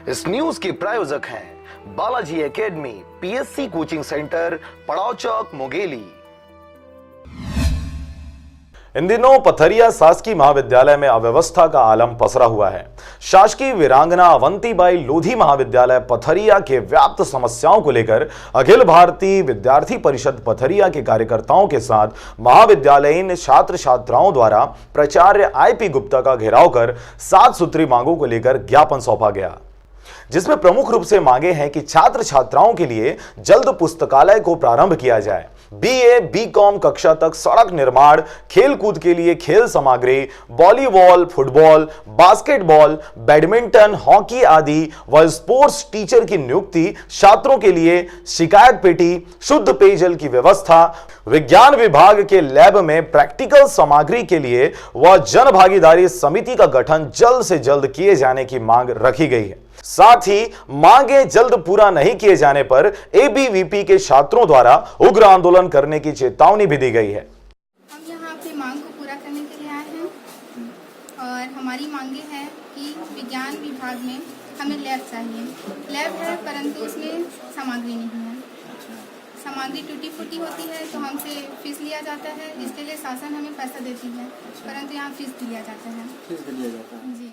इस न्यूज के प्रायोजक हैं Balaji academy, PSC coaching centre, पड़ाव चौक, मुंगेली। इन दिनों पथरिया शासकीय महाविद्यालय में अव्यवस्था का आलम पसरा हुआ है। शासकीय वीरांगना अवंतीबाई लोधी महाविद्यालय पथरिया के व्याप्त समस्याओं को लेकर अखिल भारतीय विद्यार्थी परिषद पथरिया के कार्यकर्ताओं के साथ महाविद्यालयीन छात्र छात्राओं द्वारा प्राचार्य आईपी गुप्ता का घेराव कर 7 सूत्री मांगों को लेकर ज्ञापन सौंपा गया, जिसमें प्रमुख रूप से मांगे हैं कि छात्र छात्राओं के लिए जल्द पुस्तकालय को प्रारंभ किया जाए, बीए बीकॉम कक्षा तक सड़क निर्माण, खेल कूद के लिए खेल सामग्री, volleyball, football, basketball, badminton, hockey आदि व स्पोर्ट्स टीचर की नियुक्ति, छात्रों के लिए शिकायत पेटी, शुद्ध पेयजल की व्यवस्था, विज्ञान विभाग के लैब में प्रैक्टिकल सामग्री के लिए व जन भागीदारी समिति का गठन जल्द से जल्द किए जाने की मांग रखी गई है। साथ ही मांगे जल्द पूरा नहीं किए जाने पर एबीवीपी के छात्रों द्वारा उग्र आंदोलन करने की चेतावनी भी दी गई है। हम यहाँ अपनी मांग को पूरा करने के लिए आए हैं और हमारी मांगे हैं कि विज्ञान विभाग में हमें लैब चाहिए। लैब है परंतु उसमें सामग्री नहीं है, सामग्री टूटी फूटी होती है तो हमसे फीस लिया जाता है। इसके लिए शासन हमें पैसा देती है परंतु यहाँ फीस लिया जाता है। जी।